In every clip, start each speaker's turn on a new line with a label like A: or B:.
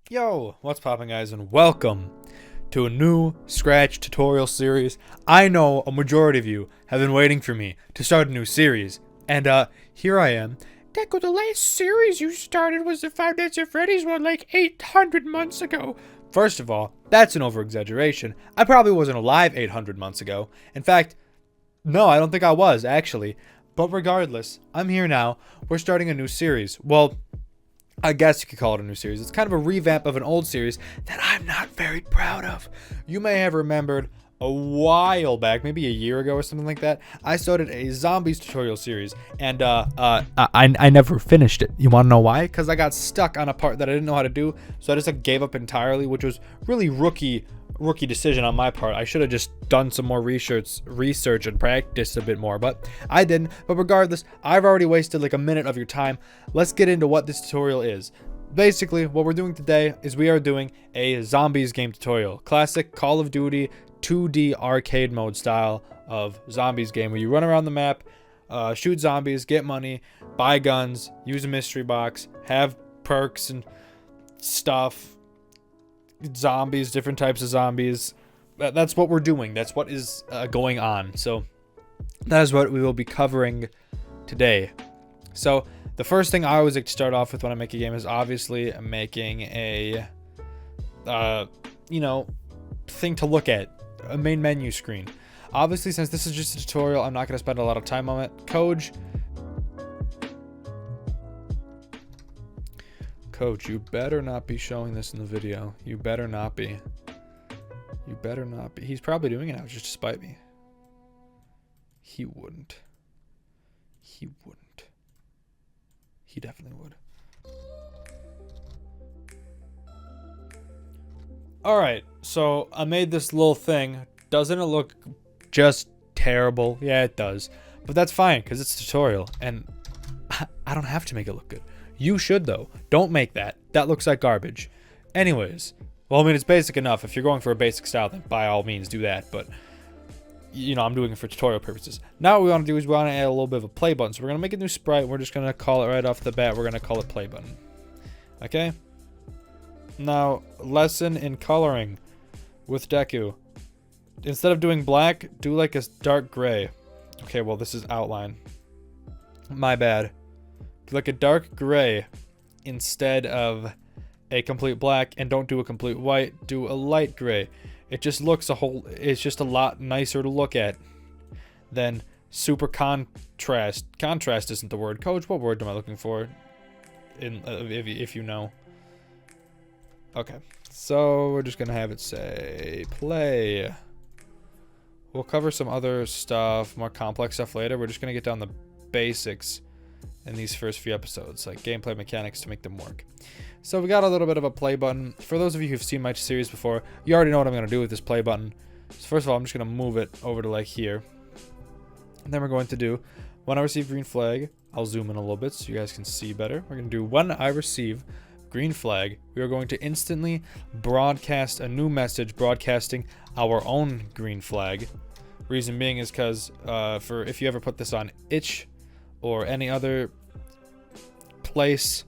A: Yo, what's poppin', guys, and welcome to a new Scratch tutorial series. I know a majority of you have been waiting for me to start a new series, and here I am. Deco, the last series you started was the Five Nights at Freddy's one like 800 months ago. First of all, that's an over-exaggeration. I probably wasn't alive 800 months ago. In fact, no, I don't think I was, actually. But regardless, I'm here now. We're starting a new series. Well, I guess you could call it a new series. It's kind of a revamp of an old series that I'm not very proud of. You may have remembered a while back, maybe a year ago or something like that, I started a zombies tutorial series, and I never finished it. You want to know why? Because I got stuck on a part that I didn't know how to do, so I just gave up entirely, which was really rookie decision on my part. I should have just done some more research and practice a bit more, but I didn't. But regardless, I've already wasted like a minute of your time. Let's get into what this tutorial is. Basically, what we're doing today is we are doing a zombies game tutorial. Classic Call of Duty 2D arcade mode style of zombies game where you run around the map, shoot zombies, get money, buy guns, use a mystery box, have perks and stuff, zombies, different types of zombies. That's what we're doing. That's what is going on. So that is what we will be covering today. So the first thing I always like to start off with when I make a game is obviously making a thing to look at, a main menu screen. Obviously, since this is just a tutorial, I'm not going to spend a lot of time on it. Coach, you better not be showing this in the video. You better not be. You better not be. He's probably doing it now just to spite me. He wouldn't. He wouldn't. He definitely would. Alright, so I made this little thing. Doesn't it look just terrible? Yeah, it does. But that's fine, because it's a tutorial, and I don't have to make it look good. You should, though. Don't make that. That looks like garbage. Anyways, well, I mean, it's basic enough. If you're going for a basic style, then by all means do that, but, you know, I'm doing it for tutorial purposes. Now what we want to do is we want to add a little bit of a play button. So we're going to make a new sprite. We're just going to call it right off the bat. We're going to call it play button. Okay? Now, lesson in coloring with Deku. Instead of doing black, do like a dark gray. Okay, well, this is outline. My bad. Do like a dark gray instead of a complete black, and don't do a complete white. Do a light gray. It just looks it's just a lot nicer to look at than super contrast. Contrast isn't the word. Coach, what word am I looking for? If you know. Okay, so we're just gonna have it say play. We'll cover some other stuff, more complex stuff later. We're just gonna get down the basics in these first few episodes, like gameplay mechanics to make them work. So we got a little bit of a play button. For those of you who've seen my series before, you already know what I'm gonna do with this play button. So first of all, I'm just gonna move it over to like here. And then we're going to do, when I receive green flag, I'll zoom in a little bit so you guys can see better. We're gonna do when I receive green flag, we are going to instantly broadcast a new message broadcasting our own green flag. Reason being is because for if you ever put this on itch or any other place,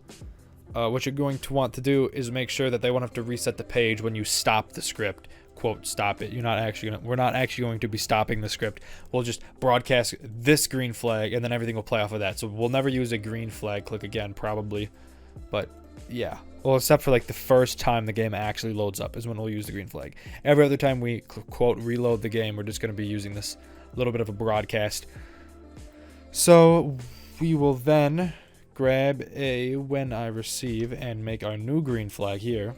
A: what you're going to want to do is make sure that they won't have to reset the page when you stop the script. Quote, stop it. We're not actually going to be stopping the script. We'll just broadcast this green flag and then everything will play off of that. So we'll never use a green flag click again, probably. But yeah, well, except for like the first time the game actually loads up is when we'll use the green flag. Every other time we quote reload the game, we're just going to be using this little bit of a broadcast. So we will then grab a when I receive and make our new green flag here.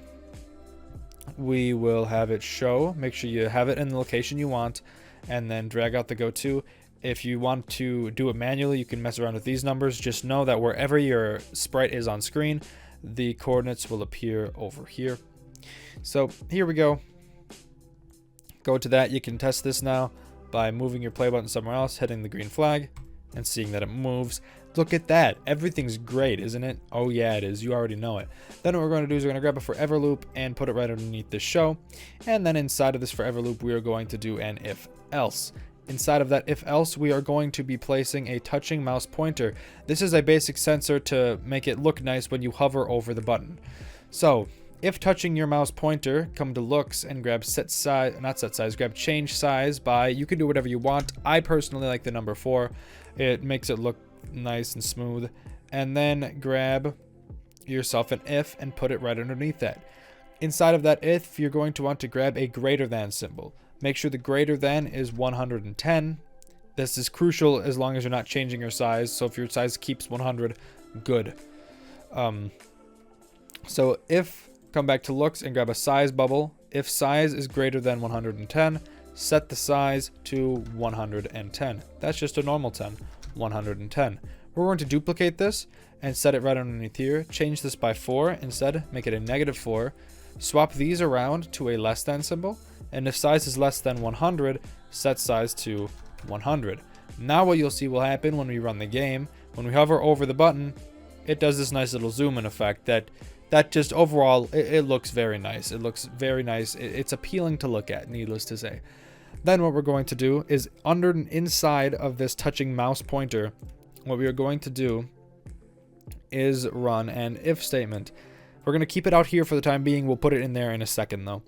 A: We will have it show, make sure you have it in the location you want, and then drag out the go to. If you want to do it manually, you can mess around with these numbers. Just know that wherever your sprite is on screen, the coordinates will appear over here. So here we go. Go to that. You can test this now by moving your play button somewhere else, hitting the green flag, and seeing that it moves. Look at that. Everything's great, isn't it? Oh yeah, it is. You already know it. Then what we're going to do is we're going to grab a forever loop and put it right underneath this show. And then inside of this forever loop, we are going to do an if else. Inside of that if else, we are going to be placing a touching mouse pointer. This is a basic sensor to make it look nice when you hover over the button. So if touching your mouse pointer, come to looks and grab set size, not set size, grab change size by, you can do whatever you want. I personally like the number 4. It makes it look nice and smooth. And then grab yourself an if and put it right underneath that. Inside of that if, you're going to want to grab a greater than symbol. Make sure the greater than is 110. This is crucial as long as you're not changing your size. So if your size keeps 100, good. So if, come back to looks and grab a size bubble. If size is greater than 110, set the size to 110. That's just a normal 10, 110. We're going to duplicate this and set it right underneath here. Change this by 4 instead, make it a -4. Swap these around to a less than symbol. And if size is less than 100, set size to 100. Now what you'll see will happen when we run the game, when we hover over the button, it does this nice little zoom in effect that just overall, it looks very nice. It looks very nice. It's appealing to look at, needless to say. Then what we're going to do is inside of this touching mouse pointer, what we are going to do is run an if statement. We're going to keep it out here for the time being. We'll put it in there in a second though.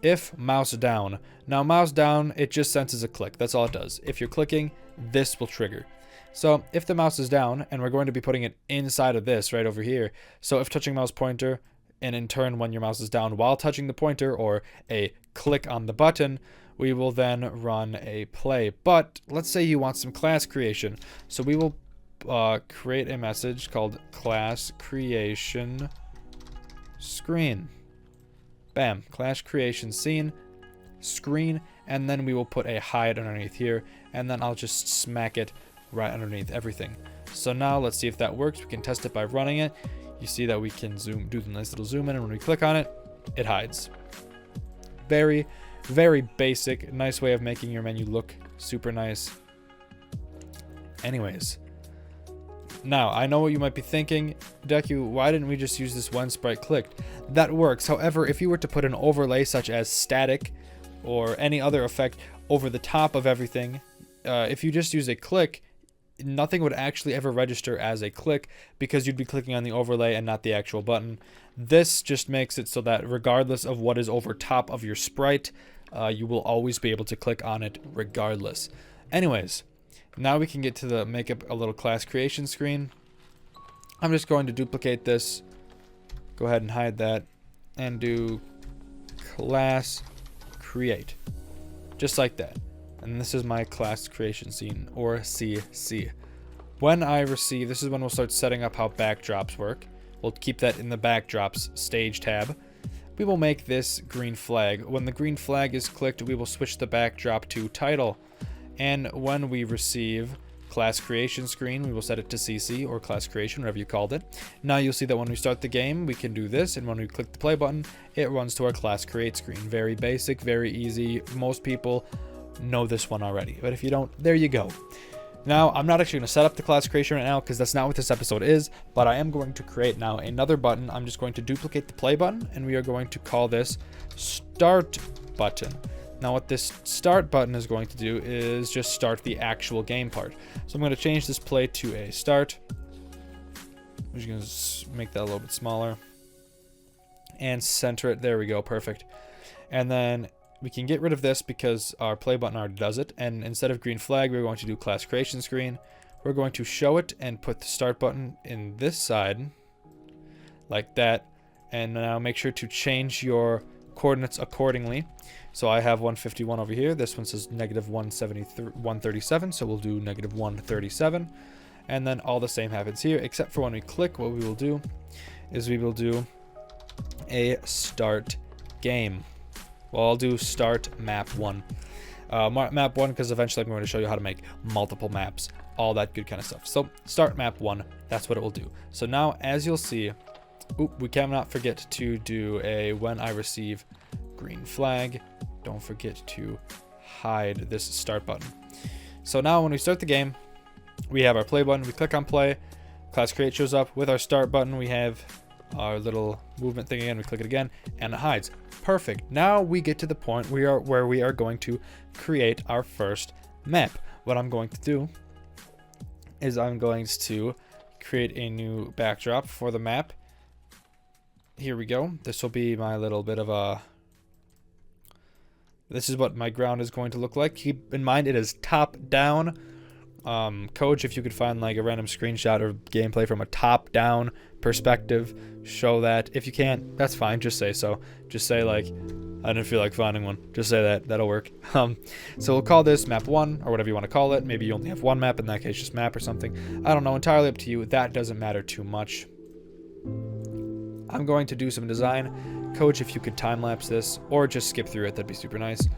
A: If mouse down. Now mouse down, it just senses a click. That's all it does. If you're clicking, this will trigger. So if the mouse is down, and we're going to be putting it inside of this right over here. So if touching mouse pointer, and in turn when your mouse is down while touching the pointer, or a click on the button, we will then run a play. But let's say you want some class creation. So we will create a message called class creation screen. Bam, class creation scene, screen, and then we will put a hide underneath here, and then I'll just smack it right underneath everything. So now let's see if that works. We can test it by running it. You see that we can do the nice little zoom in, and when we click on it, it hides. Very, very basic, nice way of making your menu look super nice. Anyways, now I know what you might be thinking, Deku, why didn't we just use this when Sprite clicked? That works. However, if you were to put an overlay such as static or any other effect over the top of everything, if you just use a click, nothing would actually ever register as a click because you'd be clicking on the overlay and not the actual button. This just makes it so that regardless of what is over top of your sprite, you will always be able to click on it regardless. Anyways, now we can get to the make up a little class creation screen. I'm just going to duplicate this, go ahead and hide that, and do class create, just like that. And this is my class creation scene, or CC. When I receive, this is when we'll start setting up how backdrops work. We'll keep that in the backdrops stage tab. We will make this green flag. When the green flag is clicked, we will switch the backdrop to title. And when we receive class creation screen, we will set it to CC or class creation, whatever you called it. Now you'll see that when we start the game, we can do this, and when we click the play button, it runs to our class create screen. Very basic, very easy. Most people know this one already, but if you don't, there you go. Now, I'm not actually going to set up the class creation right now because that's not what this episode is, but I am going to create now another button. I'm just going to duplicate the play button, and we are going to call this start button. Now what this start button is going to do is just start the actual game part. So I'm going to change this play to a start. I'm just going to make that a little bit smaller and center it. There we go, perfect. And then we can get rid of this because our play button already does it. And instead of green flag, we're going to do class creation screen. We're going to show it and put the start button in this side like that. And now make sure to change your coordinates accordingly. So I have 151 over here. This one says negative 137. So we'll do negative 137. And then all the same happens here, except for when we click, what we will do is we will do a start game. Well, I'll do start map 1. Map 1 because eventually I'm going to show you how to make multiple maps, all that good kind of stuff. So start map 1, that's what it will do. So now as you'll see, we cannot forget to do a when I receive green flag. Don't forget to hide this start button. So now when we start the game, we have our play button. We click on play, class create shows up. With our start button, we have our little movement thing again. We click it again and it hides. Perfect. Now we get to the point where we are going to create our first map. What I'm going to do is I'm going to create a new backdrop for the map. here we go. This will be my little bit of a... This is what my ground is going to look like. Keep in mind it is top down. Coach, if you could find like a random screenshot or gameplay from a top down perspective, show that. If you can't, that's fine. Just say so. Just say like, I didn't feel like finding one. Just say that. That'll work. So we'll call this map 1 or whatever you want to call it. Maybe you only have one map. In that case, just map or something. I don't know. Entirely up to you. That doesn't matter too much. I'm going to do some design. Coach, if you could time lapse this or just skip through it, that'd be super nice.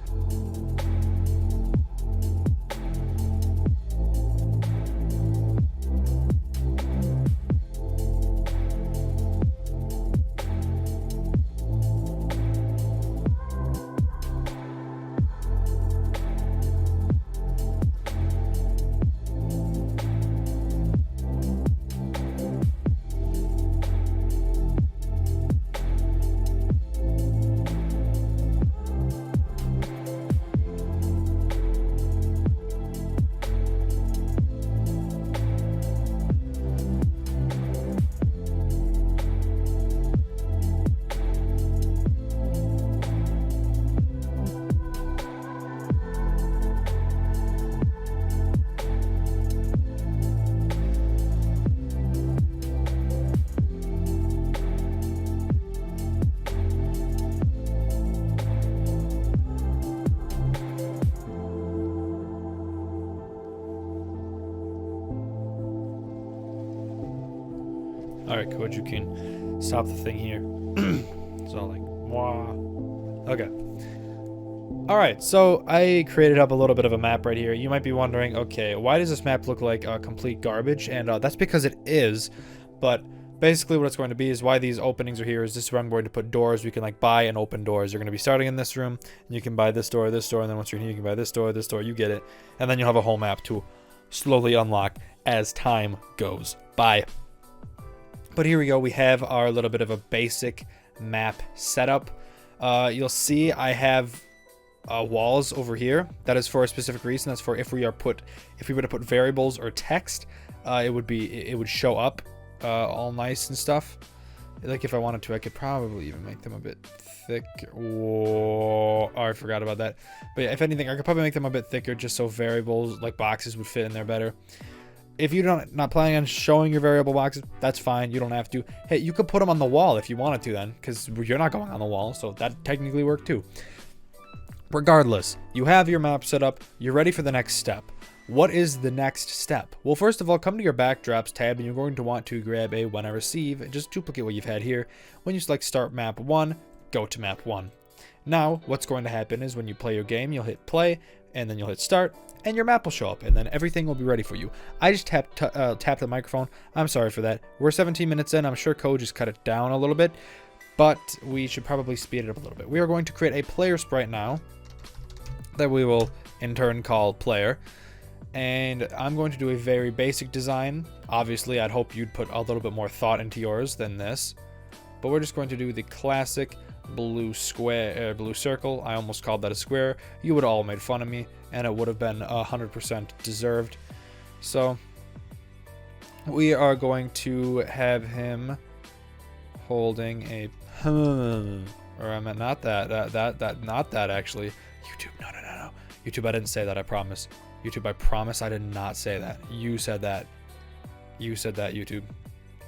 A: Alright, Coach, you can stop the thing here. So, like, wah. Okay. Alright, so I created up a little bit of a map right here. You might be wondering, okay, why does this map look like complete garbage? And that's because it is, but basically what it's going to be is why these openings are here is this is where I'm going to put doors. We can, like, buy and open doors. You're going to be starting in this room, and you can buy this door, and then once you're here, you can buy this door, you get it. And then you'll have a whole map to slowly unlock as time goes by. But here we go. We have our little bit of a basic map setup. You'll see I have walls over here. That is for a specific reason. That's for if we were to put variables or text, it would show up all nice and stuff. Like if I wanted to, I could probably even make them a bit thicker. Whoa, oh, I forgot about that. But yeah, if anything, I could probably make them a bit thicker just so variables like boxes would fit in there better. If you're not planning on showing your variable boxes, that's fine. You don't have to. Hey, you could put them on the wall if you wanted to then, because you're not going on the wall, so that technically worked too. Regardless, you have your map set up. You're ready for the next step. What is the next step? Well, first of all, come to your backdrops tab, and you're going to want to grab a when I receive, and just duplicate what you've had here. When you select start map 1, go to map 1. Now, what's going to happen is when you play your game, you'll hit play, and then you'll hit start, and your map will show up, and then everything will be ready for you. I just tapped the microphone. I'm sorry for that. We're 17 minutes in. I'm sure Code just cut it down a little bit, but we should probably speed it up a little bit. We are going to create a player sprite now that we will in turn call player, and I'm going to do a very basic design. Obviously, I'd hope you'd put a little bit more thought into yours than this, but we're just going to do the classic blue square, blue circle. I almost called that a square. You would have all made fun of me, and it would have been 100% deserved. So we are going to have him holding a, or I meant not that actually. YouTube, no. YouTube, I didn't say that. I promise. YouTube, I promise I did not say that. You said that. You said that, YouTube.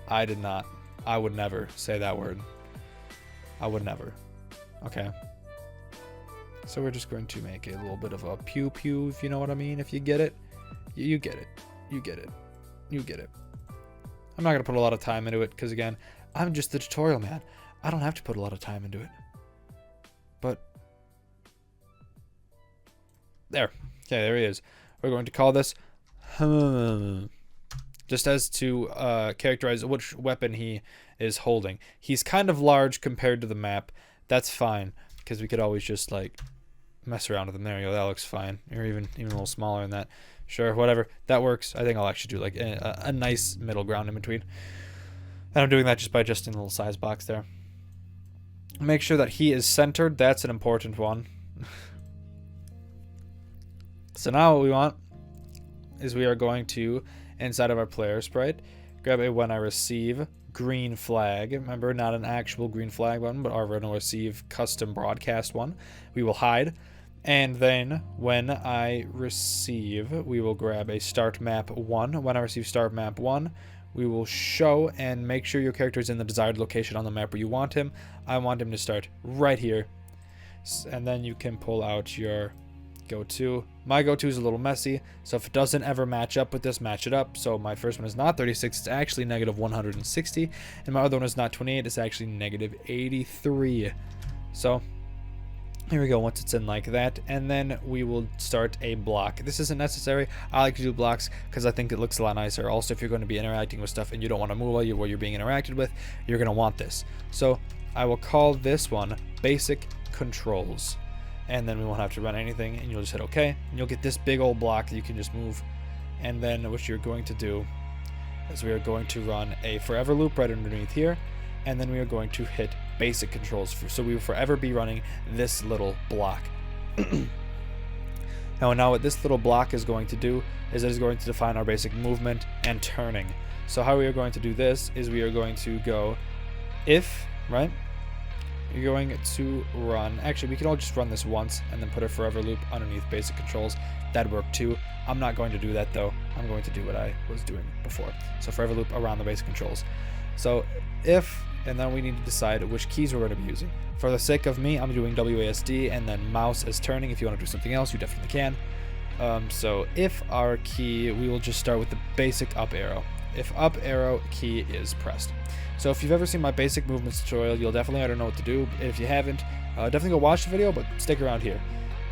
A: I did not. I would never say that word. I would never. Okay. So we're just going to make a little bit of a pew pew, if you know what I mean. If you get it, you get it. You get it. You get it. I'm not going to put a lot of time into it because, again, I'm just the tutorial man. I don't have to put a lot of time into it. But there. Okay, there he is. We're going to call this just as to characterize which weapon he is holding. He's kind of large compared to the map. That's fine, because we could always just like mess around with him. There you go. That looks fine. Or even a little smaller than that. Sure, whatever. That works. I think I'll actually do like a nice middle ground in between. And I'm doing that just by adjusting the little size box there. Make sure that he is centered. That's an important one. So now what we want is we are going to, inside of our player sprite, grab a when I receive green flag. Remember, not an actual green flag one, but our run receive custom broadcast one. We will hide. And then when I receive, we will grab a start map 1. When I receive start map 1, we will show and make sure your character is in the desired location on the map where you want him. I want him to start right here. And then you can pull out your go-to. My go-to is a little messy, so if it doesn't ever match up with this, match it up. So my first one is not 36, it's actually negative 160, and my other one is not 28, it's actually negative 83. So here we go, once it's in like that, and then we will start a block. This isn't necessary. I like to do blocks because I think it looks a lot nicer. Also, if you're going to be interacting with stuff and you don't want to move while you're being interacted with, you're going to want this. So I will call this one Basic Controls. And then we won't have to run anything, and you'll just hit OK, and you'll get this big old block that you can just move. And then what you're going to do is we are going to run a forever loop right underneath here, and then we are going to hit basic controls. So we will forever be running this little block. Now what this little block is going to do is it is going to define our basic movement and turning. So how we are going to do this is we are going to go if, right? You're going to run, actually we can all just run this once and then put a forever loop underneath basic controls. That'd work too. I'm not going to do that though. I'm going to do what I was doing before. So forever loop around the basic controls. So if, and then we need to decide which keys we're going to be using. For the sake of me, I'm doing WASD and then mouse as turning. If you want to do something else, you definitely can. So if our key, we will just start with the basic up arrow. If up arrow key is pressed. So if you've ever seen my basic movements tutorial, you'll definitely already know what to do. If you haven't, definitely go watch the video, but stick around here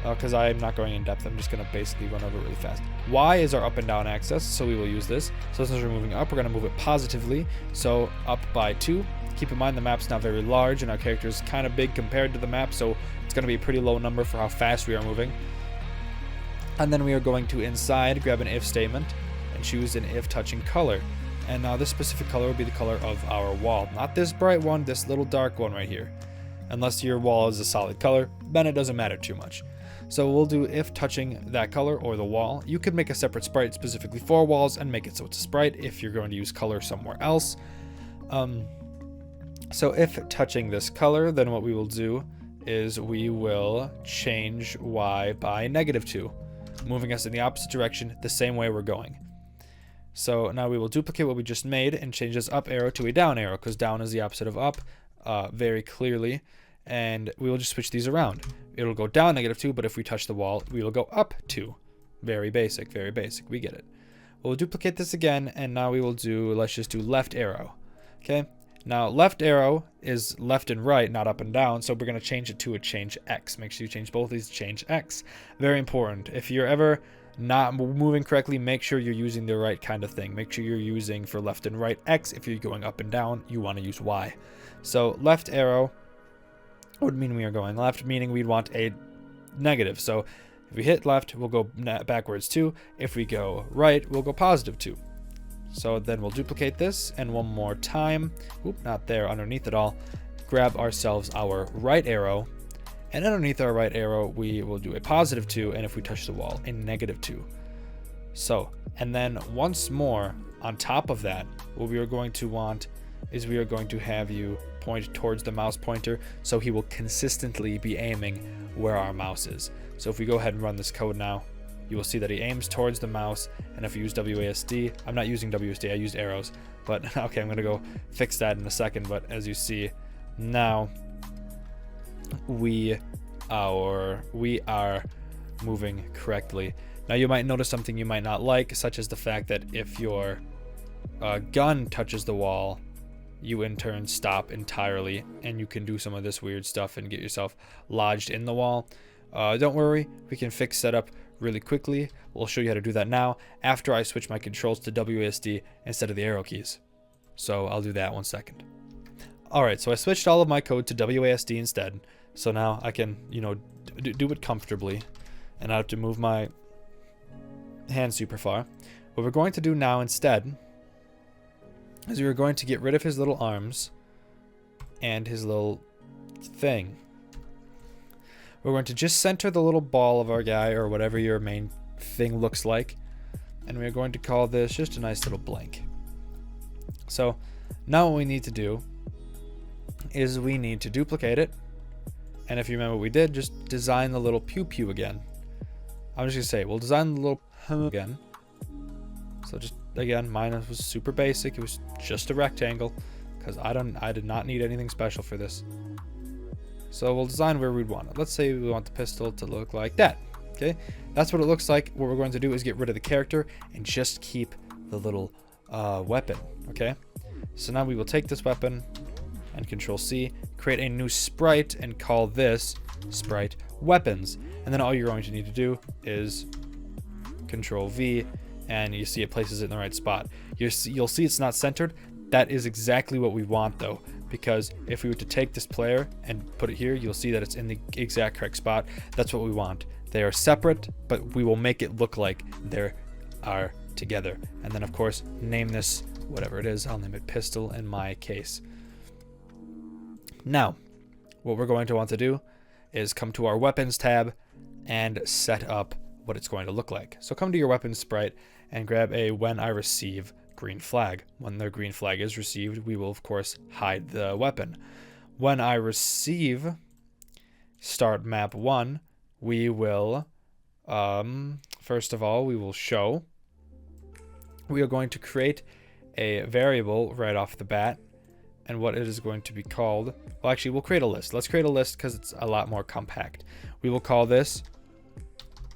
A: because I'm not going in depth. I'm just going to basically run over it really fast. Y is our up and down axis, so we will use this. So since we're moving up, we're going to move it positively. So up by 2. Keep in mind the map's not very large and our character is kind of big compared to the map, so it's going to be a pretty low number for how fast we are moving. And then we are going to inside grab an if statement and choose an if touching color. And now this specific color will be the color of our wall. Not this bright one, this little dark one right here. Unless your wall is a solid color, then it doesn't matter too much. So we'll do if touching that color or the wall. You could make a separate sprite specifically for walls and make it so it's a sprite if you're going to use color somewhere else. So if touching this color, then what we will do is we will change Y by -2, moving us in the opposite direction the same way we're going. So now we will duplicate what we just made and change this up arrow to a down arrow because down is the opposite of up very clearly. And we will just switch these around. It'll go down -2, but if we touch the wall, we will go up 2. Very basic, very basic. We get it. We'll duplicate this again, and now we will do, let's just do left arrow. Okay? Now, left arrow is left and right, not up and down, so we're going to change it to a change X. Make sure you change both of these to change X. Very important. If you're ever not moving correctly, make sure you're using the right kind of thing. Make sure you're using for left and right X. If you're going up and down, you want to use Y. So left arrow would mean we are going left, meaning we'd want a negative. So if we hit left, we'll go backwards 2. If we go right, we'll go positive 2. So then we'll duplicate this, and one more time, not there, underneath it all, grab ourselves our right arrow, and underneath our right arrow, we will do a positive 2, and if we touch the wall, a -2. So, and then once more, on top of that, what we are going to want is we are going to have you point towards the mouse pointer, so he will consistently be aiming where our mouse is. So if we go ahead and run this code now, you will see that he aims towards the mouse, and if you use WASD, I'm not using WASD, I used arrows, but okay, I'm gonna go fix that in a second. But as you see, now we are moving correctly. Now you might notice something you might not like, such as the fact that if your gun touches the wall, you in turn stop entirely, and you can do some of this weird stuff and get yourself lodged in the wall. Don't worry, we can fix that up really quickly. We'll show you how to do that now after I switch my controls to WASD instead of the arrow keys. So I'll do that 1 second. Alright, so I switched all of my code to WASD instead. So now I can, do it comfortably, and I have to move my hand super far. What we're going to do now instead is we're going to get rid of his little arms and his little thing. We're going to just center the little ball of our guy, or whatever your main thing looks like, and we're going to call this just a nice little blank. So Now what we need to do is we need to duplicate it. And if you remember what we did, just design the little pew pew again. I'm just gonna say, we'll design the little again. So just, again, mine was super basic. It was just a rectangle because I did not need anything special for this. So we'll design where we'd want it. Let's say we want the pistol to look like that. Okay, that's what it looks like. What we're going to do is get rid of the character and just keep the little weapon. Okay, so now we will take this weapon and Control C, create a new sprite and call this sprite weapons. And then all you're going to need to do is Control V, and you see it places it in the right spot. You'll see it's not centered. That is exactly what we want though, because if we were to take this player and put it here, you'll see that it's in the exact correct spot. That's what we want. They are separate, but we will make it look like they are together. And then of course, name this whatever it is. I'll name it pistol in my case. Now, what we're going to want to do is come to our weapons tab and set up what it's going to look like. So come to your weapons sprite and grab a when I receive green flag. When the green flag is received, we will of course hide the weapon. When I receive start map 1, we will first of all we will show. We are going to create a variable right off the bat, and what it is going to be called, well actually we'll create a list. Let's create a list because it's a lot more compact. We will call this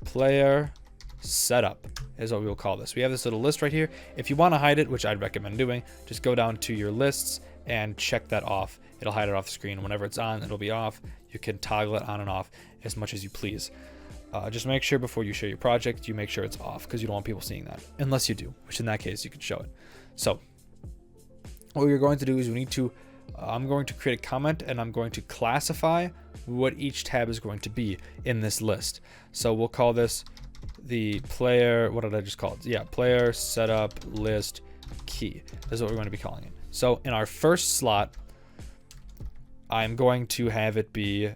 A: player setup is what we will call this. We have this little list right here. If you want to hide it, which I'd recommend doing, just go down to your lists and check that off. It'll hide it off the screen. Whenever it's on, it'll be off. You can toggle it on and off as much as you please. Just make sure before you share your project, you make sure it's off because you don't want people seeing that. Unless you do, which in that case, you can show it. So what we're going to do is we need to, I'm going to create a comment and I'm going to classify what each tab is going to be in this list. So we'll call this the player, what did I just call it? Yeah, player setup list key is what we're going to be calling it. So in our first slot, I'm going to have it be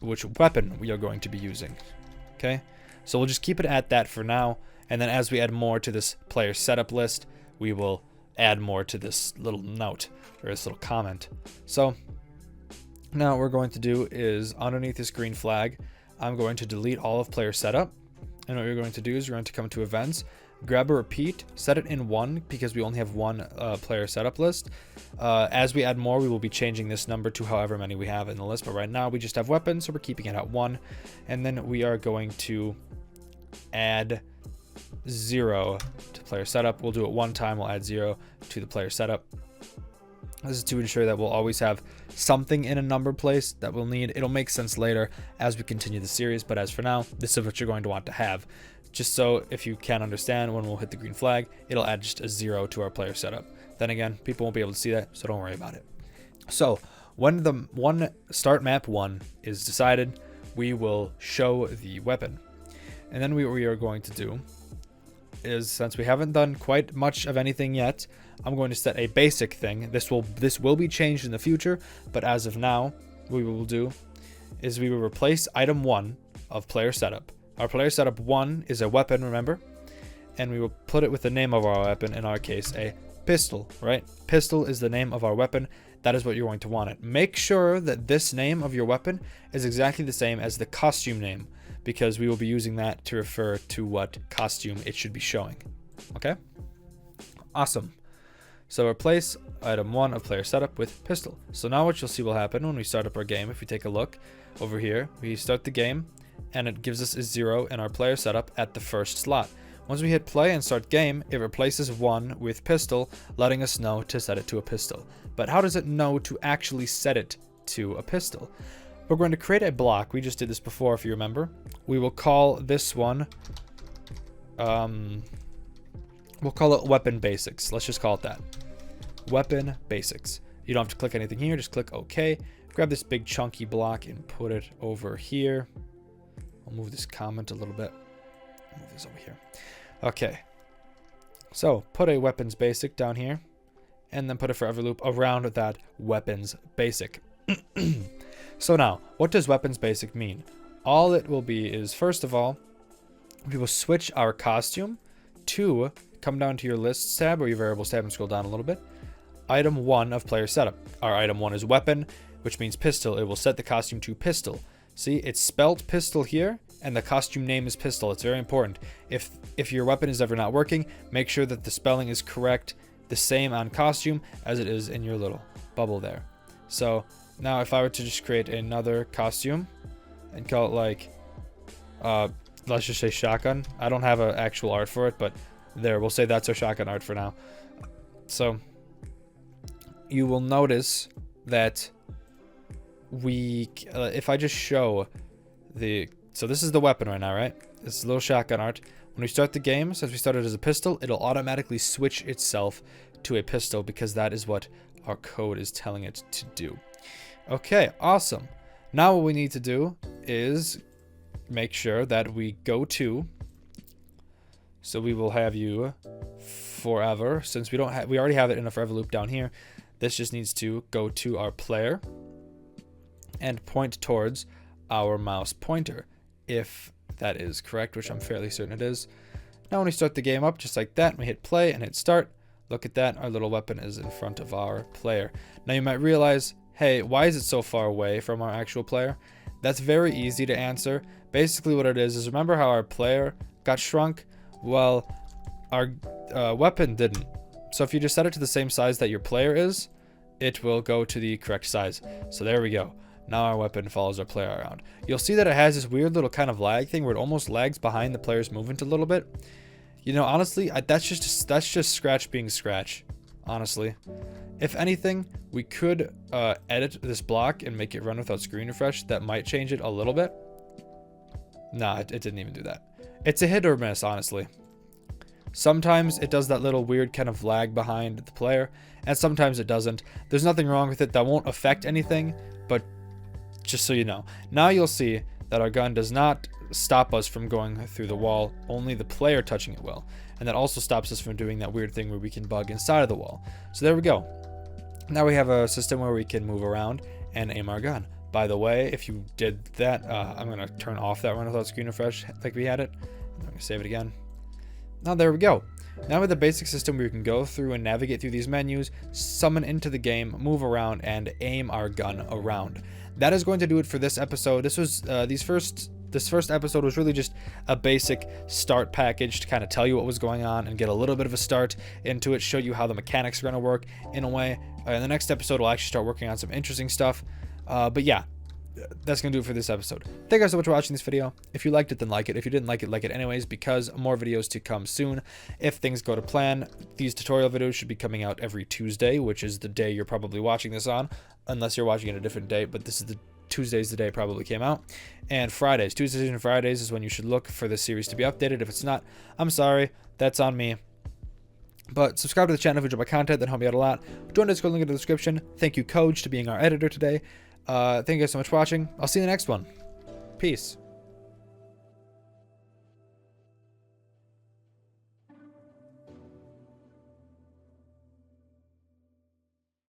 A: which weapon we are going to be using. Okay, so we'll just keep it at that for now. And then as we add more to this player setup list, we will add more to this little note or this little comment. So now what we're going to do is underneath this green flag, I'm going to delete all of player setup. And what we're going to do is we're going to come to events, grab a repeat, set it in 1 because we only have one player setup list. As we add more, we will be changing this number to however many we have in the list. But right now we just have weapons, so we're keeping it at 1. And then we are going to add 0 to player setup. We'll do it one time. We'll add 0 to the player setup. This is to ensure that we'll always have something in a number place that we'll need. It'll make sense later as we continue the series, but as for now, this is what you're going to want to have. Just so if you can't understand, when we'll hit the green flag, it'll add just a 0 to our player setup. Then again, people won't be able to see that, so don't worry about it. So when the start map 1 is decided, we will show the weapon. And then what we are going to do is, since we haven't done quite much of anything yet, I'm going to set a basic thing. This will be changed in the future, but as of now, what we will do is we will replace item 1 of player setup. Our player setup 1 is a weapon, remember? And we will put it with the name of our weapon, in our case, a pistol, right? Pistol is the name of our weapon. That is what you're going to want it. Make sure that this name of your weapon is exactly the same as the costume name, because we will be using that to refer to what costume it should be showing. Okay? Awesome. So replace item 1 of player setup with pistol. So now what you'll see will happen when we start up our game, if we take a look over here, we start the game and it gives us a 0 in our player setup at the first slot. Once we hit play and start game, it replaces 1 with pistol, letting us know to set it to a pistol. But how does it know to actually set it to a pistol? We're going to create a block. We just did this before, if you remember. We will call this one, we'll call it weapon basics. Let's just call it that. Weapon basics. You don't have to click anything here. Just click OK. Grab this big chunky block and put it over here. I'll move this comment a little bit. Move this over here. Okay. So put a weapons basic down here and then put a forever loop around that weapons basic. So now, what does weapons basic mean? All it will be is, first of all, we will switch our costume to, come down to your lists tab or your variables tab and scroll down a little bit. item 1 of player setup. Our item 1 is weapon, which means pistol. It will set the costume to pistol. See, it's spelled pistol here, and the costume name is pistol. It's very important. If your weapon is ever not working, make sure that the spelling is correct, the same on costume as it is in your little bubble there. So now if I were to just create another costume and call it like, let's just say shotgun. I don't have an actual art for it, but there, we'll say that's our shotgun art for now. So you will notice that if I just show so this is the weapon right now, right? This is a little shotgun art. When we start the game, since we started as a pistol, it'll automatically switch itself to a pistol because that is what our code is telling it to do. Okay, awesome. Now what we need to do is make sure that we go to, so we will have you forever, since we already have it in a forever loop down here. This just needs to go to our player and point towards our mouse pointer, if that is correct, which I'm fairly certain it is. Now when we start the game up, just like that, we hit play and hit start. Look at that, our little weapon is in front of our player. Now you might realize, hey, why is it so far away from our actual player? That's very easy to answer. Basically what it is remember how our player got shrunk? Well, our weapon didn't. So if you just set it to the same size that your player is, it will go to the correct size. So there we go. Now our weapon follows our player around. You'll see that it has this weird little kind of lag thing where it almost lags behind the player's movement a little bit. You know, honestly, that's just Scratch being Scratch, honestly. If anything, we could edit this block and make it run without screen refresh. That might change it a little bit. Nah, it didn't even do that. It's a hit or miss, honestly. Sometimes it does that little weird kind of lag behind the player, and sometimes it doesn't. There's nothing wrong with it. That won't affect anything, but just so you know. Now you'll see that our gun does not stop us from going through the wall, only the player touching it will. And that also stops us from doing that weird thing where we can bug inside of the wall. So there we go. Now we have a system where we can move around and aim our gun. By the way, if you did that, I'm going to turn off that run without screen refresh like we had it. I'm going to save it again. Now there we go. Now with the basic system, we can go through and navigate through these menus, summon into the game, move around, and aim our gun around. That is going to do it for this episode. This was this first episode was really just a basic start package to kind of tell you what was going on and get a little bit of a start into it, show you how the mechanics are going to work in a way. In the next episode, we'll actually start working on some interesting stuff. But yeah, that's going to do it for this episode. Thank you guys so much for watching this video. If you liked it, then like it. If you didn't like it anyways, because more videos to come soon. If things go to plan, these tutorial videos should be coming out every Tuesday, which is the day you're probably watching this on, unless you're watching it a different day, but this is the Tuesday's the day it probably came out. And Fridays, Tuesdays and Fridays is when you should look for this series to be updated. If it's not, I'm sorry, that's on me. But subscribe to the channel if you enjoy my content, that help me out a lot. Join the Discord link in the description. Thank you, Coach, to being our editor today. Thank you guys so much for watching. I'll see you in the next one. Peace.